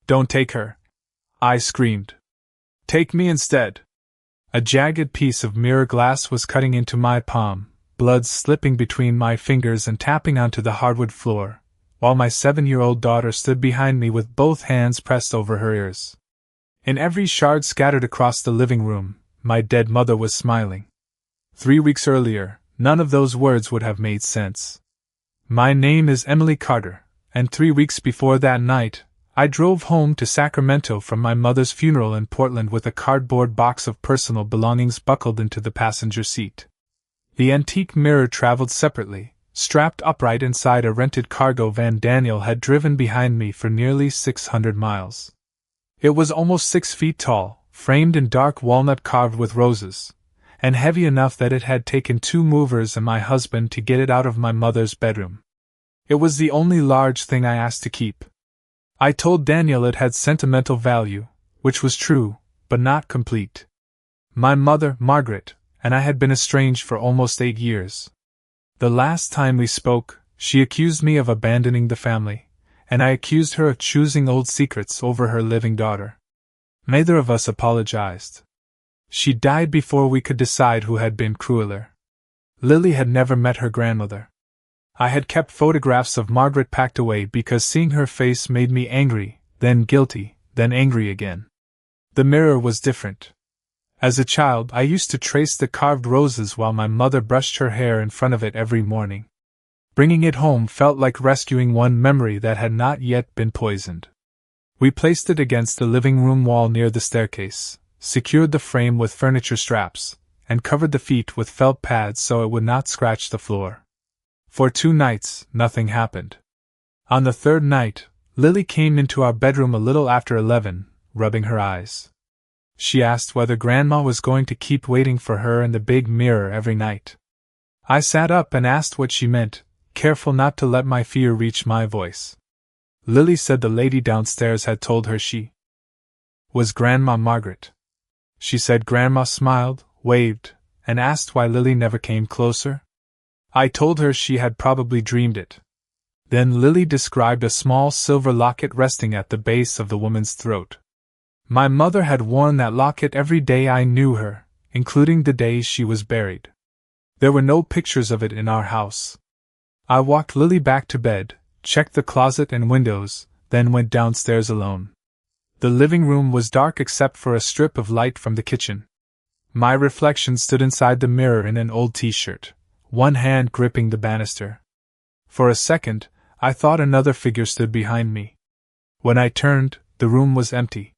"Don't take her!" I screamed. "Take me instead!" A jagged piece of mirror glass was cutting into my palm, blood slipping between my fingers and tapping onto the hardwood floor, while my 7-year-old daughter stood behind me with both hands pressed over her ears. In every shard scattered across the living room, my dead mother was smiling. 3 weeks earlier, none of those words would have made sense. My name is Emily Carter, and 3 weeks before that night, I drove home to Sacramento from my mother's funeral in Portland with a cardboard box of personal belongings buckled into the passenger seat. The antique mirror traveled separately, strapped upright inside a rented cargo van Daniel had driven behind me for nearly 600 miles. It was almost 6 feet tall, framed in dark walnut carved with roses, and heavy enough that it had taken 2 movers and my husband to get it out of my mother's bedroom. It was the only large thing I asked to keep. I told Daniel it had sentimental value, which was true, but not complete. My mother, Margaret, and I had been estranged for almost 8 years. The last time we spoke, she accused me of abandoning the family, and I accused her of choosing old secrets over her living daughter. Neither of us apologized. She died before we could decide who had been crueler. Lily had never met her grandmother. I had kept photographs of Margaret packed away because seeing her face made me angry, then guilty, then angry again. The mirror was different. As a child, I used to trace the carved roses while my mother brushed her hair in front of it every morning. Bringing it home felt like rescuing one memory that had not yet been poisoned. We placed it against the living room wall near the staircase, secured the frame with furniture straps, and covered the feet with felt pads so it would not scratch the floor. For 2 nights, nothing happened. On the 3rd night, Lily came into our bedroom a little after 11, rubbing her eyes. She asked whether Grandma was going to keep waiting for her in the big mirror every night. I sat up and asked what she meant, careful not to let my fear reach my voice. Lily said the lady downstairs had told her she was Grandma Margaret. She said Grandma smiled, waved, and asked why Lily never came closer. I told her she had probably dreamed it. Then Lily described a small silver locket resting at the base of the woman's throat. My mother had worn that locket every day I knew her, including the day she was buried. There were no pictures of it in our house. I walked Lily back to bed, checked the closet and windows, then went downstairs alone. The living room was dark except for a strip of light from the kitchen. My reflection stood inside the mirror in an old t-shirt, one hand gripping the banister. For a second, I thought another figure stood behind me. When I turned, the room was empty.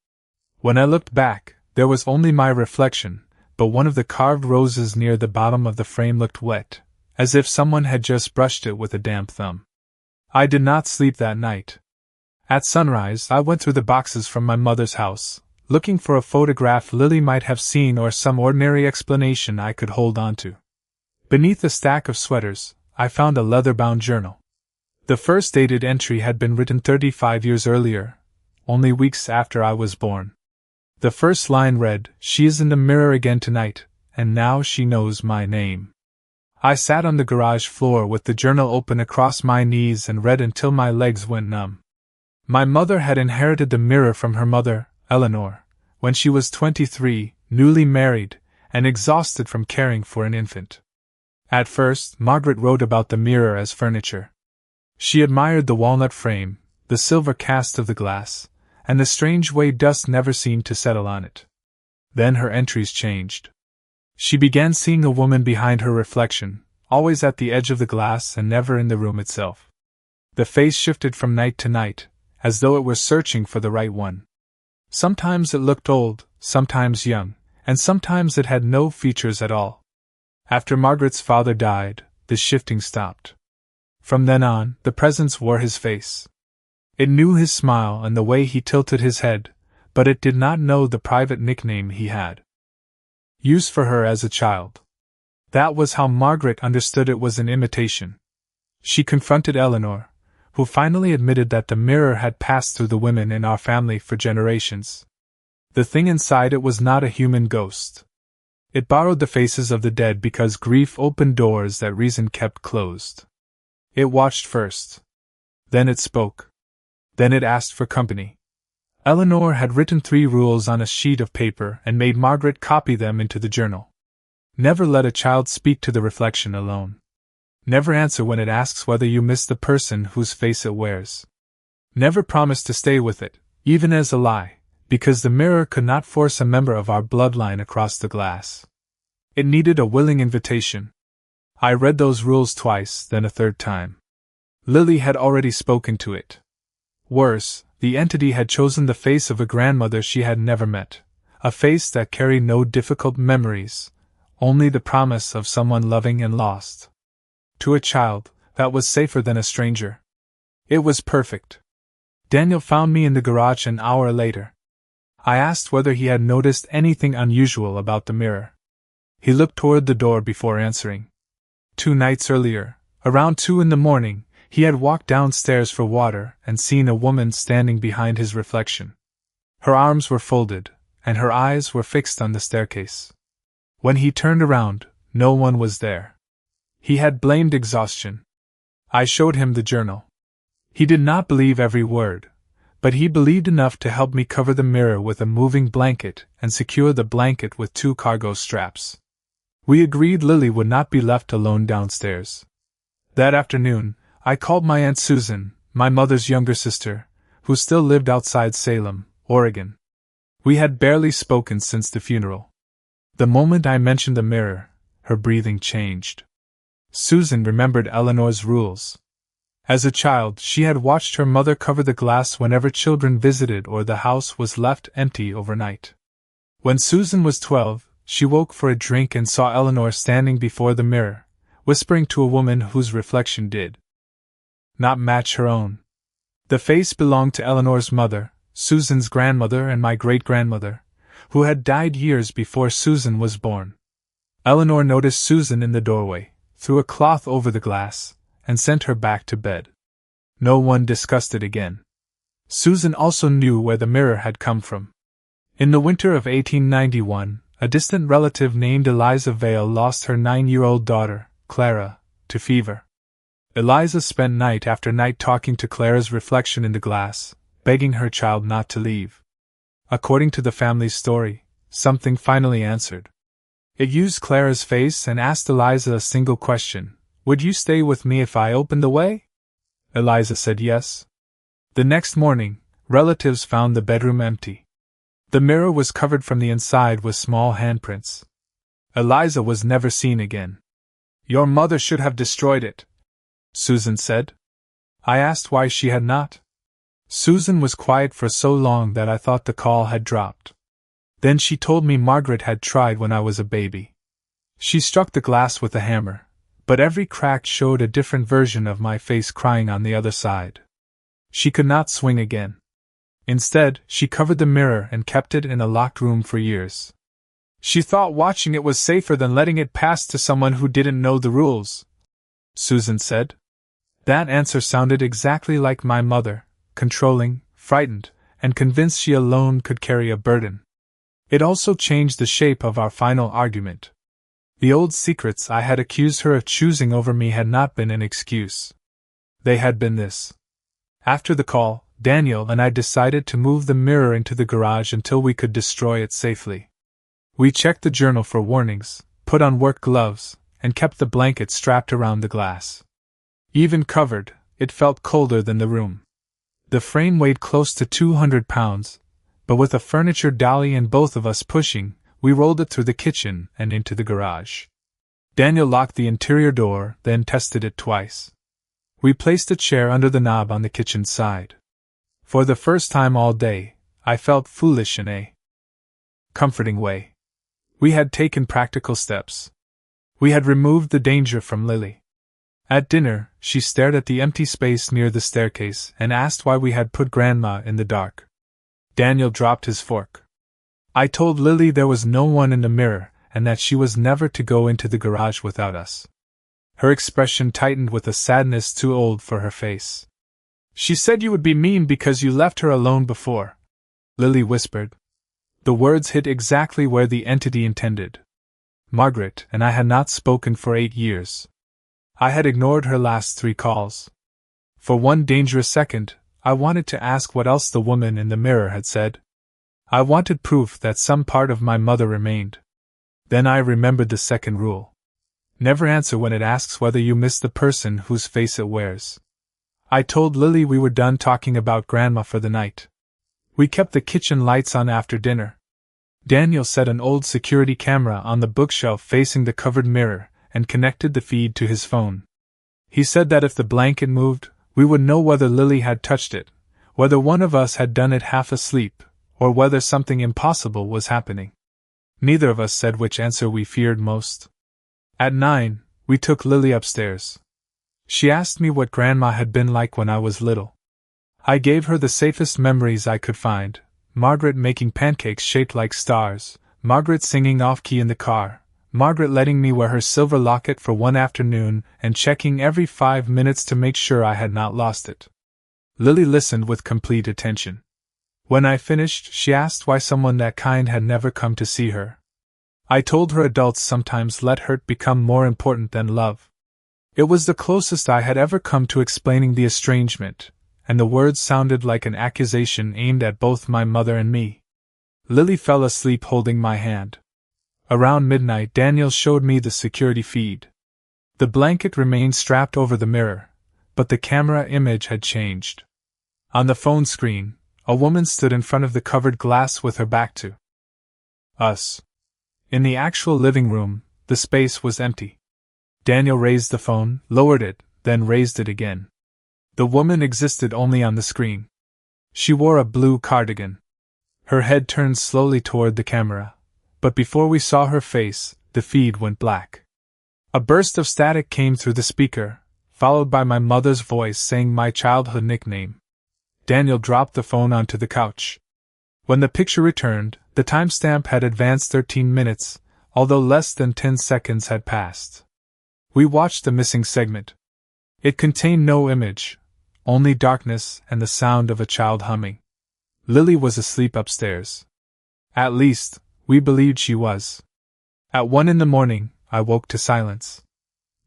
When I looked back, there was only my reflection, but one of the carved roses near the bottom of the frame looked wet, as if someone had just brushed it with a damp thumb. I did not sleep that night. At sunrise, I went through the boxes from my mother's house, looking for a photograph Lily might have seen or some ordinary explanation I could hold on to. Beneath a stack of sweaters, I found a leather-bound journal. The first dated entry had been written 35 years earlier, only weeks after I was born. The first line read, "She is in the mirror again tonight, and now she knows my name." I sat on the garage floor with the journal open across my knees and read until my legs went numb. My mother had inherited the mirror from her mother, Eleanor, when she was 23, newly married, and exhausted from caring for an infant. At first, Margaret wrote about the mirror as furniture. She admired the walnut frame, the silver cast of the glass, and the strange way dust never seemed to settle on it. Then her entries changed. She began seeing a woman behind her reflection, always at the edge of the glass and never in the room itself. The face shifted from night to night, as though it were searching for the right one. Sometimes it looked old, sometimes young, and sometimes it had no features at all. After Margaret's father died, the shifting stopped. From then on, the presence wore his face. It knew his smile and the way he tilted his head, but it did not know the private nickname he had used for her as a child. That was how Margaret understood it was an imitation. She confronted Eleanor, who finally admitted that the mirror had passed through the women in our family for generations. The thing inside it was not a human ghost. It borrowed the faces of the dead because grief opened doors that reason kept closed. It watched first. Then it spoke. Then it asked for company. Eleanor had written 3 rules on a sheet of paper and made Margaret copy them into the journal. Never let a child speak to the reflection alone. Never answer when it asks whether you miss the person whose face it wears. Never promise to stay with it, even as a lie, because the mirror could not force a member of our bloodline across the glass. It needed a willing invitation. I read those rules twice, then a third time. Lily had already spoken to it. Worse, the entity had chosen the face of a grandmother she had never met, a face that carried no difficult memories, only the promise of someone loving and lost. To a child, that was safer than a stranger. It was perfect. Daniel found me in the garage an hour later. I asked whether he had noticed anything unusual about the mirror. He looked toward the door before answering. 2 nights earlier, around 2 in the morning, he had walked downstairs for water and seen a woman standing behind his reflection. Her arms were folded, and her eyes were fixed on the staircase. When he turned around, no one was there. He had blamed exhaustion. I showed him the journal. He did not believe every word, but he believed enough to help me cover the mirror with a moving blanket and secure the blanket with 2 cargo straps. We agreed Lily would not be left alone downstairs. That afternoon, I called my Aunt Susan, my mother's younger sister, who still lived outside Salem, Oregon. We had barely spoken since the funeral. The moment I mentioned the mirror, her breathing changed. Susan remembered Eleanor's rules. As a child, she had watched her mother cover the glass whenever children visited or the house was left empty overnight. When Susan was 12, she woke for a drink and saw Eleanor standing before the mirror, whispering to a woman whose reflection did not match her own. The face belonged to Eleanor's mother, Susan's grandmother, and my great-grandmother, who had died years before Susan was born. Eleanor noticed Susan in the doorway, threw a cloth over the glass, and sent her back to bed. No one discussed it again. Susan also knew where the mirror had come from. In the winter of 1891, a distant relative named Eliza Vale lost her 9-year-old daughter, Clara, to fever. Eliza spent night after night talking to Clara's reflection in the glass, begging her child not to leave. According to the family's story, something finally answered. It used Clara's face and asked Eliza a single question: "Would you stay with me if I opened the way?" Eliza said yes. The next morning, relatives found the bedroom empty. The mirror was covered from the inside with small handprints. Eliza was never seen again. "Your mother should have destroyed it," Susan said. I asked why she had not. Susan was quiet for so long that I thought the call had dropped. Then she told me Margaret had tried when I was a baby. She struck the glass with a hammer, but every crack showed a different version of my face crying on the other side. She could not swing again. Instead, she covered the mirror and kept it in a locked room for years. She thought watching it was safer than letting it pass to someone who didn't know the rules, Susan said. That answer sounded exactly like my mother, controlling, frightened, and convinced she alone could carry a burden. It also changed the shape of our final argument. The old secrets I had accused her of choosing over me had not been an excuse. They had been this. After the call, Daniel and I decided to move the mirror into the garage until we could destroy it safely. We checked the journal for warnings, put on work gloves, and kept the blanket strapped around the glass. Even covered, it felt colder than the room. The frame weighed close to 200 pounds, but with a furniture dolly and both of us pushing, we rolled it through the kitchen and into the garage. Daniel locked the interior door, then tested it twice. We placed a chair under the knob on the kitchen side. For the first time all day, I felt foolish in a comforting way. We had taken practical steps. We had removed the danger from Lily. At dinner, she stared at the empty space near the staircase and asked why we had put Grandma in the dark. Daniel dropped his fork. I told Lily there was no one in the mirror and that she was never to go into the garage without us. Her expression tightened with a sadness too old for her face. "She said you would be mean because you left her alone before," Lily whispered. The words hit exactly where the entity intended. Margaret and I had not spoken for 8 years. I had ignored her last 3 calls. For one dangerous second, I wanted to ask what else the woman in the mirror had said. I wanted proof that some part of my mother remained. Then I remembered the second rule. Never answer when it asks whether you miss the person whose face it wears. I told Lily we were done talking about Grandma for the night. We kept the kitchen lights on after dinner. Daniel set an old security camera on the bookshelf facing the covered mirror and connected the feed to his phone. He said that if the blanket moved, we would know whether Lily had touched it, whether one of us had done it half asleep, or whether something impossible was happening. Neither of us said which answer we feared most. At 9, we took Lily upstairs. She asked me what Grandma had been like when I was little. I gave her the safest memories I could find: Margaret making pancakes shaped like stars, Margaret singing off-key in the car, Margaret letting me wear her silver locket for one afternoon and checking every 5 minutes to make sure I had not lost it. Lily listened with complete attention. When I finished, she asked why someone that kind had never come to see her. I told her adults sometimes let hurt become more important than love. It was the closest I had ever come to explaining the estrangement, and the words sounded like an accusation aimed at both my mother and me. Lily fell asleep holding my hand. Around midnight, Daniel showed me the security feed. The blanket remained strapped over the mirror, but the camera image had changed. On the phone screen, a woman stood in front of the covered glass with her back to us. In the actual living room, the space was empty. Daniel raised the phone, lowered it, then raised it again. The woman existed only on the screen. She wore a blue cardigan. Her head turned slowly toward the camera, but before we saw her face, the feed went black. A burst of static came through the speaker, followed by my mother's voice saying my childhood nickname. Daniel dropped the phone onto the couch. When the picture returned, the timestamp had advanced 13 minutes, although less than 10 seconds had passed. We watched the missing segment. It contained no image, only darkness and the sound of a child humming. Lily was asleep upstairs. At least, we believed she was. At 1 a.m, I woke to silence.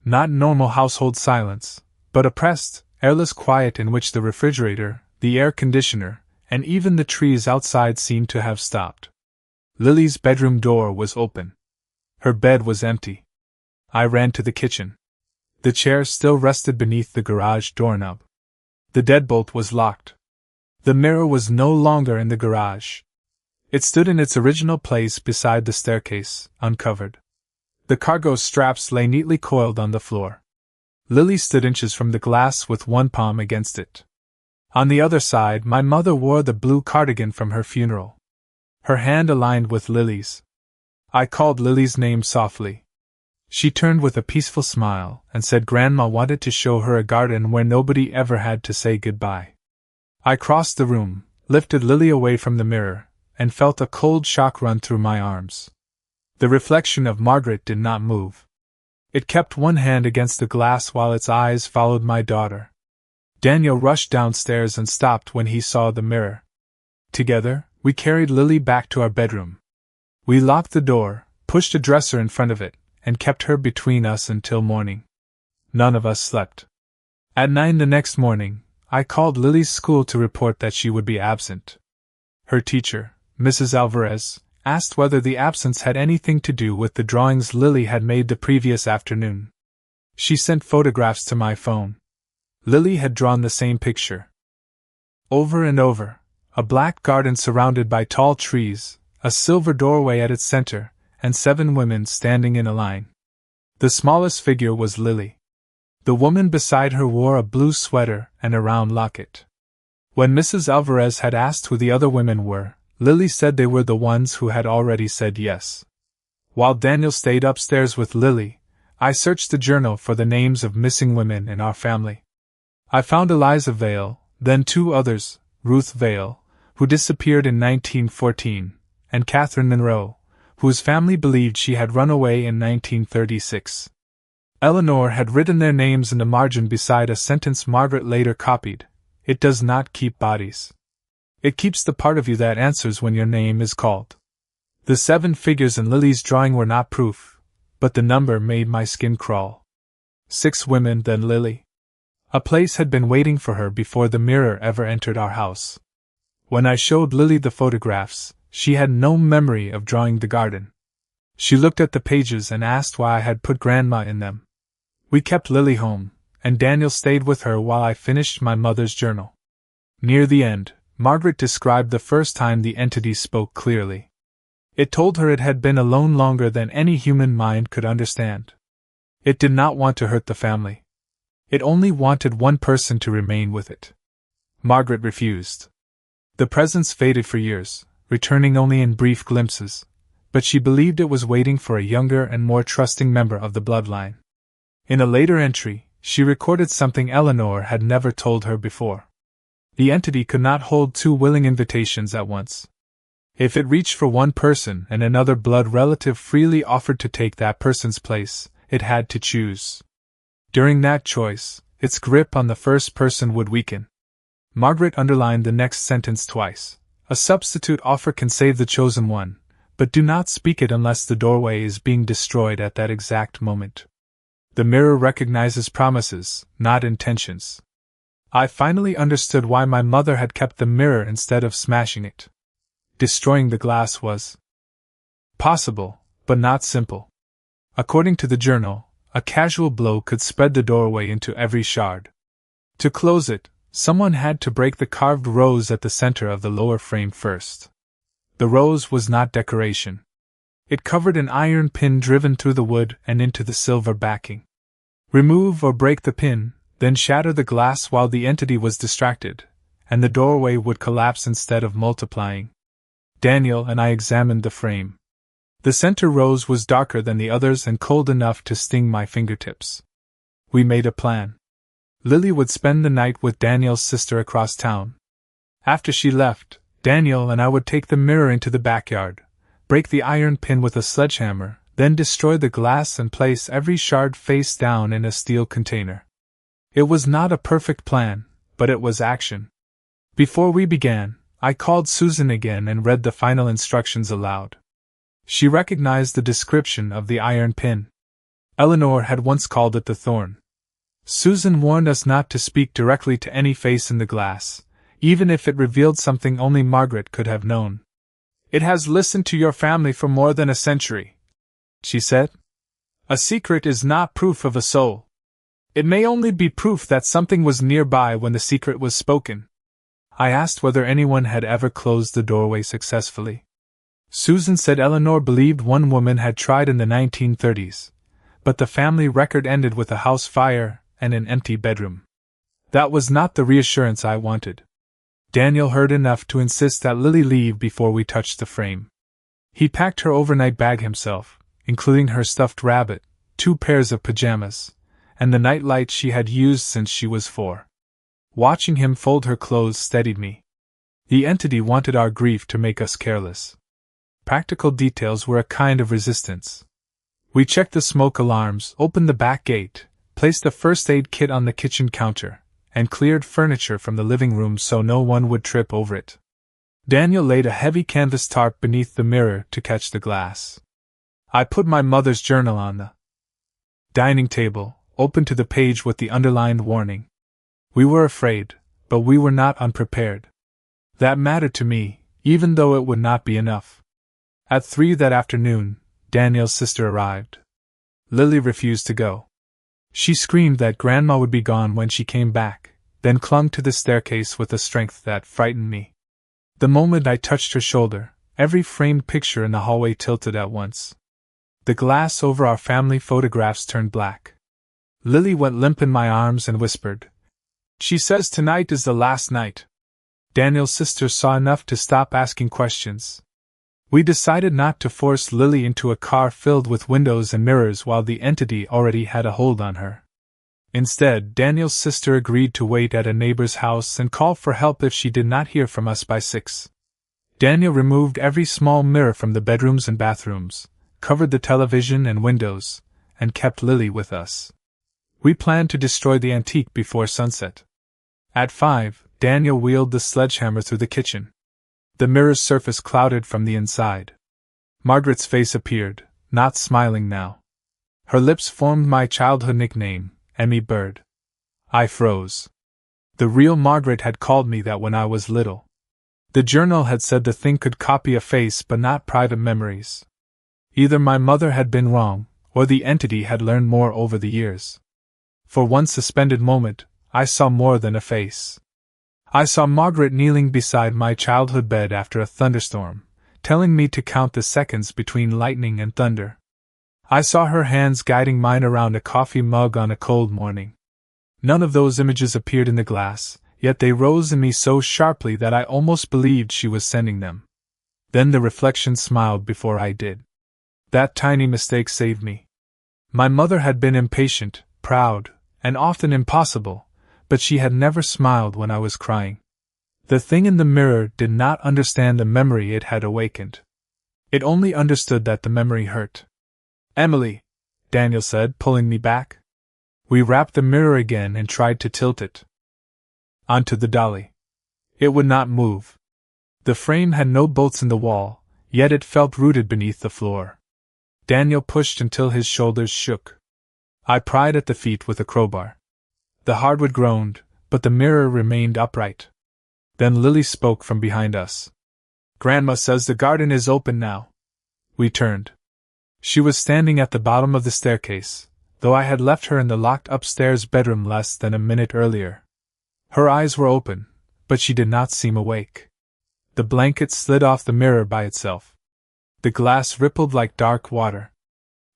Not normal household silence, but oppressed, airless quiet in which the refrigerator, the air conditioner, and even the trees outside seemed to have stopped. Lily's bedroom door was open. Her bed was empty. I ran to the kitchen. The chair still rested beneath the garage doorknob. The deadbolt was locked. The mirror was no longer in the garage. It stood in its original place beside the staircase, uncovered. The cargo straps lay neatly coiled on the floor. Lily stood inches from the glass with one palm against it. On the other side, my mother wore the blue cardigan from her funeral. Her hand aligned with Lily's. I called Lily's name softly. She turned with a peaceful smile and said Grandma wanted to show her a garden where nobody ever had to say goodbye. I crossed the room, lifted Lily away from the mirror, and felt a cold shock run through my arms. The reflection of Margaret did not move. It kept one hand against the glass while its eyes followed my daughter. Daniel rushed downstairs and stopped when he saw the mirror. Together, we carried Lily back to our bedroom. We locked the door, pushed a dresser in front of it, and kept her between us until morning. None of us slept. At 9 the next morning, I called Lily's school to report that she would be absent. Her teacher, Mrs. Alvarez, asked whether the absence had anything to do with the drawings Lily had made the previous afternoon. She sent photographs to my phone. Lily had drawn the same picture. Over and over, a black garden surrounded by tall trees, a silver doorway at its center, and 7 women standing in a line. The smallest figure was Lily. The woman beside her wore a blue sweater and a round locket. When Mrs. Alvarez had asked who the other women were, Lily said they were the ones who had already said yes. While Daniel stayed upstairs with Lily, I searched the journal for the names of missing women in our family. I found Eliza Vale, then 2 others, Ruth Vale, who disappeared in 1914, and Catherine Monroe, whose family believed she had run away in 1936. Eleanor had written their names in the margin beside a sentence Margaret later copied: "It does not keep bodies. It keeps the part of you that answers when your name is called." The 7 figures in Lily's drawing were not proof, but the number made my skin crawl. 6 women, then Lily. A place had been waiting for her before the mirror ever entered our house. When I showed Lily the photographs, she had no memory of drawing the garden. She looked at the pages and asked why I had put Grandma in them. We kept Lily home, and Daniel stayed with her while I finished my mother's journal. Near the end, Margaret described the first time the entity spoke clearly. It told her it had been alone longer than any human mind could understand. It did not want to hurt the family. It only wanted one person to remain with it. Margaret refused. The presence faded for years, returning only in brief glimpses, but she believed it was waiting for a younger and more trusting member of the bloodline. In a later entry, she recorded something Eleanor had never told her before. The entity could not hold two willing invitations at once. If it reached for one person and another blood relative freely offered to take that person's place, it had to choose. During that choice, its grip on the first person would weaken. Margaret underlined the next sentence twice. A substitute offer can save the chosen one, but do not speak it unless the doorway is being destroyed at that exact moment. The mirror recognizes promises, not intentions. I finally understood why my mother had kept the mirror instead of smashing it. Destroying the glass was possible, but not simple. According to the journal, a casual blow could spread the doorway into every shard. To close it, someone had to break the carved rose at the center of the lower frame first. The rose was not decoration. It covered an iron pin driven through the wood and into the silver backing. Remove or break the pin, then shatter the glass while the entity was distracted, and the doorway would collapse instead of multiplying. Daniel and I examined the frame. The center rose was darker than the others and cold enough to sting my fingertips. We made a plan. Lily would spend the night with Daniel's sister across town. After she left, Daniel and I would take the mirror into the backyard, break the iron pin with a sledgehammer, then destroy the glass and place every shard face down in a steel container. It was not a perfect plan, but it was action. Before we began, I called Susan again and read the final instructions aloud. She recognized the description of the iron pin. Eleanor had once called it the thorn. Susan warned us not to speak directly to any face in the glass, even if it revealed something only Margaret could have known. "It has listened to your family for more than a century," she said. "A secret is not proof of a soul. It may only be proof that something was nearby when the secret was spoken." I asked whether anyone had ever closed the doorway successfully. Susan said Eleanor believed one woman had tried in the 1930s, but the family record ended with a house fire and an empty bedroom. That was not the reassurance I wanted. Daniel heard enough to insist that Lily leave before we touched the frame. He packed her overnight bag himself, including her stuffed rabbit, 2 pairs of pajamas, and the nightlight she had used since she was 4. Watching him fold her clothes steadied me. The entity wanted our grief to make us careless. Practical details were a kind of resistance. We checked the smoke alarms, opened the back gate, placed a first aid kit on the kitchen counter, and cleared furniture from the living room so no one would trip over it. Daniel laid a heavy canvas tarp beneath the mirror to catch the glass. I put my mother's journal on the dining table, open to the page with the underlined warning. We were afraid, but we were not unprepared. That mattered to me, even though it would not be enough. At 3 that afternoon, Daniel's sister arrived. Lily refused to go. She screamed that Grandma would be gone when she came back, then clung to the staircase with a strength that frightened me. The moment I touched her shoulder, every framed picture in the hallway tilted at once. The glass over our family photographs turned black. Lily went limp in my arms and whispered, "She says tonight is the last night." Daniel's sister saw enough to stop asking questions. We decided not to force Lily into a car filled with windows and mirrors while the entity already had a hold on her. Instead, Daniel's sister agreed to wait at a neighbor's house and call for help if she did not hear from us by 6. Daniel removed every small mirror from the bedrooms and bathrooms, covered the television and windows, and kept Lily with us. We planned to destroy the antique before sunset. At 5, Daniel wheeled the sledgehammer through the kitchen. The mirror's surface clouded from the inside. Margaret's face appeared, not smiling now. Her lips formed my childhood nickname, Emmy Bird. I froze. The real Margaret had called me that when I was little. The journal had said the thing could copy a face but not private memories. Either my mother had been wrong, or the entity had learned more over the years. For one suspended moment, I saw more than a face. I saw Margaret kneeling beside my childhood bed after a thunderstorm, telling me to count the seconds between lightning and thunder. I saw her hands guiding mine around a coffee mug on a cold morning. None of those images appeared in the glass, yet they rose in me so sharply that I almost believed she was sending them. Then the reflection smiled before I did. That tiny mistake saved me. My mother had been impatient, proud, and often impossible, but she had never smiled when I was crying. The thing in the mirror did not understand the memory it had awakened. It only understood that the memory hurt. "Emily," Daniel said, pulling me back. We wrapped the mirror again and tried to tilt it onto the dolly. It would not move. The frame had no bolts in the wall, yet it felt rooted beneath the floor. Daniel pushed until his shoulders shook. I pried at the feet with a crowbar. The hardwood groaned, but the mirror remained upright. Then Lily spoke from behind us. "Grandma says the garden is open now." We turned. She was standing at the bottom of the staircase, though I had left her in the locked upstairs bedroom less than a minute earlier. Her eyes were open, but she did not seem awake. The blanket slid off the mirror by itself. The glass rippled like dark water.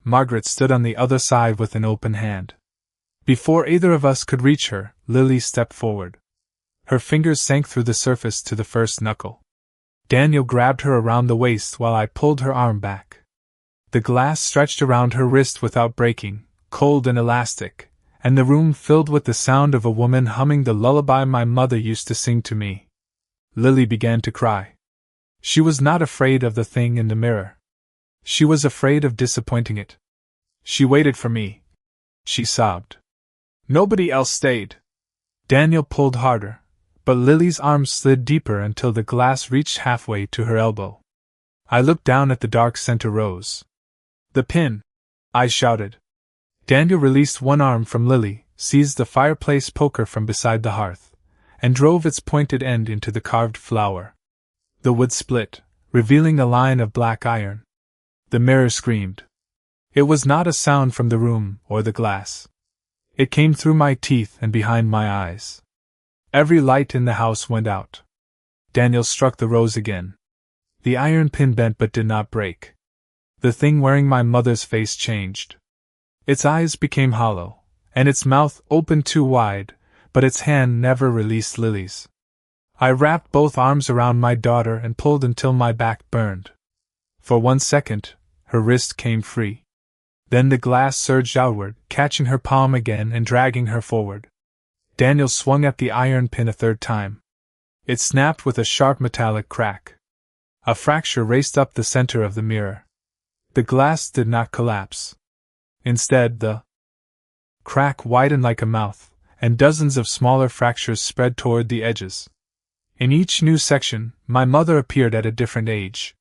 Margaret stood on the other side with an open hand. Before either of us could reach her, Lily stepped forward. Her fingers sank through the surface to the first knuckle. Daniel grabbed her around the waist while I pulled her arm back. The glass stretched around her wrist without breaking, cold and elastic, and the room filled with the sound of a woman humming the lullaby my mother used to sing to me. Lily began to cry. She was not afraid of the thing in the mirror. She was afraid of disappointing it. "She waited for me," she sobbed. "Nobody else stayed." Daniel pulled harder, but Lily's arms slid deeper until the glass reached halfway to her elbow. I looked down at the dark center rose. "The pin!" I shouted. Daniel released one arm from Lily, seized the fireplace poker from beside the hearth, and drove its pointed end into the carved flower. The wood split, revealing a line of black iron. The mirror screamed. It was not a sound from the room or the glass. It came through my teeth and behind my eyes. Every light in the house went out. Daniel struck the rose again. The iron pin bent but did not break. The thing wearing my mother's face changed. Its eyes became hollow, and its mouth opened too wide, but its hand never released Lily's. I wrapped both arms around my daughter and pulled until my back burned. For 1 second, her wrist came free. Then the glass surged outward, catching her palm again and dragging her forward. Daniel swung at the iron pin a third time. It snapped with a sharp metallic crack. A fracture raced up the center of the mirror. The glass did not collapse. Instead, the crack widened like a mouth, and dozens of smaller fractures spread toward the edges. In each new section, my mother appeared at a different age.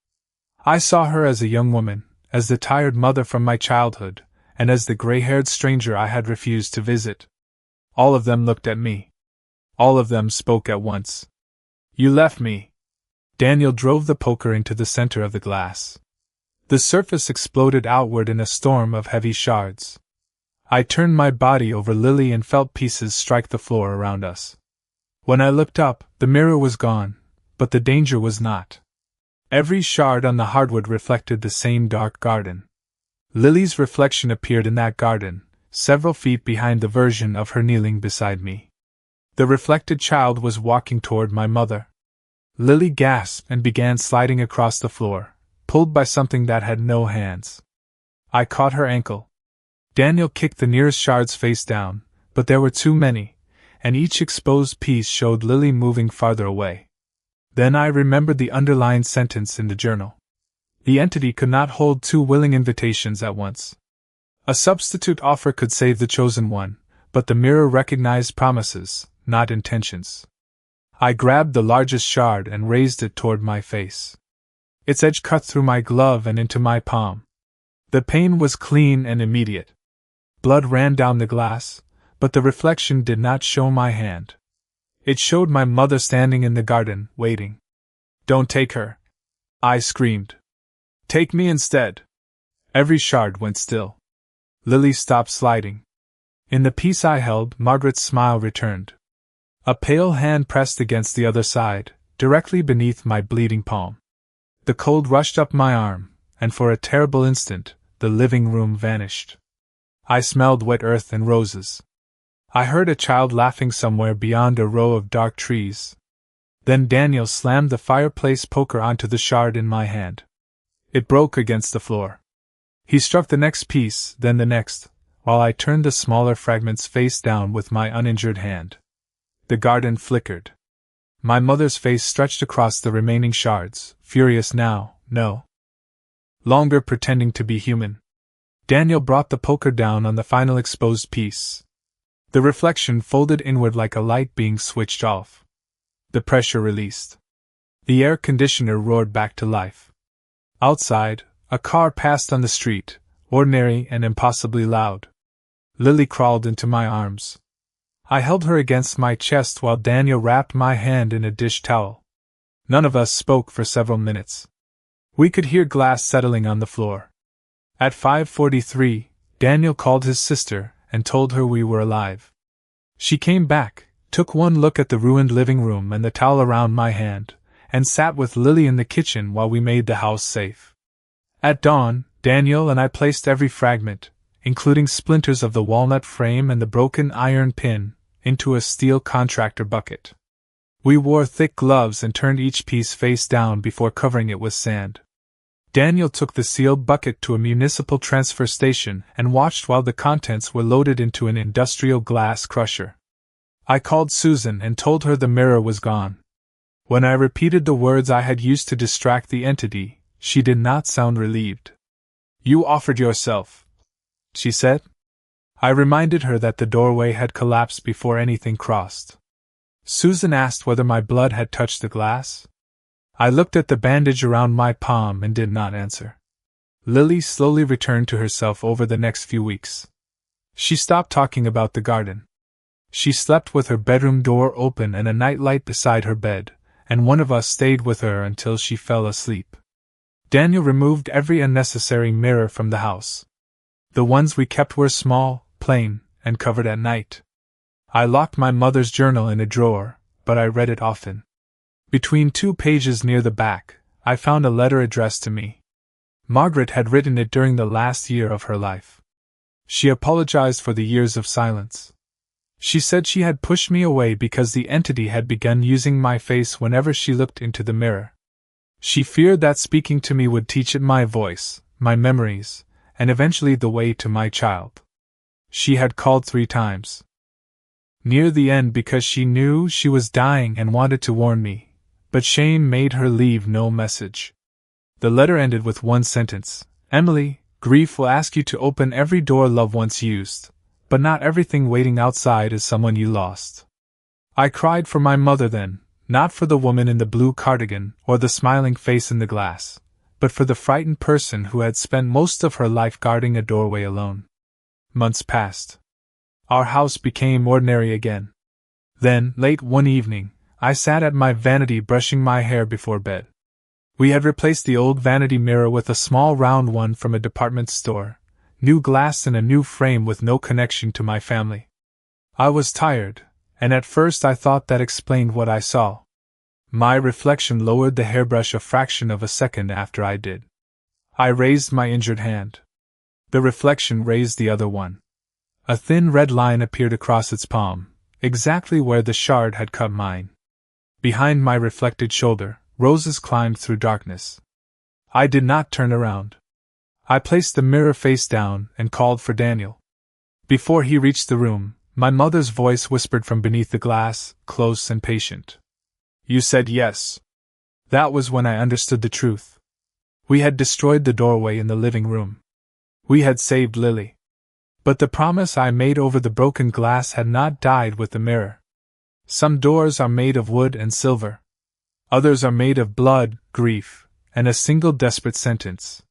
I saw her as a young woman, as the tired mother from my childhood, and as the gray-haired stranger I had refused to visit. All of them looked at me. All of them spoke at once. "You left me." Daniel drove the poker into the center of the glass. The surface exploded outward in a storm of heavy shards. I turned my body over Lily and felt pieces strike the floor around us. When I looked up, the mirror was gone, but the danger was not. Every shard on the hardwood reflected the same dark garden. Lily's reflection appeared in that garden, several feet behind the version of her kneeling beside me. The reflected child was walking toward my mother. Lily gasped and began sliding across the floor, pulled by something that had no hands. I caught her ankle. Daniel kicked the nearest shards face down, but there were too many, and each exposed piece showed Lily moving farther away. Then I remembered the underlined sentence in the journal. The entity could not hold two willing invitations at once. A substitute offer could save the chosen one, but the mirror recognized promises, not intentions. I grabbed the largest shard and raised it toward my face. Its edge cut through my glove and into my palm. The pain was clean and immediate. Blood ran down the glass, but the reflection did not show my hand. It showed my mother standing in the garden, waiting. "Don't take her!" I screamed. "Take me instead!" Every shard went still. Lily stopped sliding. In the piece I held, Margaret's smile returned. A pale hand pressed against the other side, directly beneath my bleeding palm. The cold rushed up my arm, and for a terrible instant, the living room vanished. I smelled wet earth and roses. I heard a child laughing somewhere beyond a row of dark trees. Then Daniel slammed the fireplace poker onto the shard in my hand. It broke against the floor. He struck the next piece, then the next, while I turned the smaller fragments face down with my uninjured hand. The garden flickered. My mother's face stretched across the remaining shards, furious now, no longer pretending to be human. Daniel brought the poker down on the final exposed piece. The reflection folded inward like a light being switched off. The pressure released. The air conditioner roared back to life. Outside, a car passed on the street, ordinary and impossibly loud. Lily crawled into my arms. I held her against my chest while Daniel wrapped my hand in a dish towel. None of us spoke for several minutes. We could hear glass settling on the floor. At 5:43, Daniel called his sister and told her we were alive. She came back, took one look at the ruined living room and the towel around my hand, and sat with Lily in the kitchen while we made the house safe. At dawn, Daniel and I placed every fragment, including splinters of the walnut frame and the broken iron pin, into a steel contractor bucket. We wore thick gloves and turned each piece face down before covering it with sand. Daniel took the sealed bucket to a municipal transfer station and watched while the contents were loaded into an industrial glass crusher. I called Susan and told her the mirror was gone. When I repeated the words I had used to distract the entity, she did not sound relieved. "You offered yourself," she said. I reminded her that the doorway had collapsed before anything crossed. Susan asked whether my blood had touched the glass. I looked at the bandage around my palm and did not answer. Lily slowly returned to herself over the next few weeks. She stopped talking about the garden. She slept with her bedroom door open and a nightlight beside her bed, and one of us stayed with her until she fell asleep. Daniel removed every unnecessary mirror from the house. The ones we kept were small, plain, and covered at night. I locked my mother's journal in a drawer, but I read it often. Between 2 pages near the back, I found a letter addressed to me. Margaret had written it during the last year of her life. She apologized for the years of silence. She said she had pushed me away because the entity had begun using my face whenever she looked into the mirror. She feared that speaking to me would teach it my voice, my memories, and eventually the way to my child. She had called 3 times. Near the end because she knew she was dying and wanted to warn me, but shame made her leave no message. The letter ended with one sentence: "Emily, grief will ask you to open every door love once used, but not everything waiting outside is someone you lost." I cried for my mother then, not for the woman in the blue cardigan or the smiling face in the glass, but for the frightened person who had spent most of her life guarding a doorway alone. Months passed. Our house became ordinary again. Then, late one evening, I sat at my vanity brushing my hair before bed. We had replaced the old vanity mirror with a small round one from a department store, new glass and a new frame with no connection to my family. I was tired, and at first I thought that explained what I saw. My reflection lowered the hairbrush a fraction of a second after I did. I raised my injured hand. The reflection raised the other one. A thin red line appeared across its palm, exactly where the shard had cut mine. Behind my reflected shoulder, roses climbed through darkness. I did not turn around. I placed the mirror face down and called for Daniel. Before he reached the room, my mother's voice whispered from beneath the glass, close and patient. "You said yes." That was when I understood the truth. We had destroyed the doorway in the living room. We had saved Lily. But the promise I made over the broken glass had not died with the mirror. Some doors are made of wood and silver. Others are made of blood, grief, and a single desperate sentence.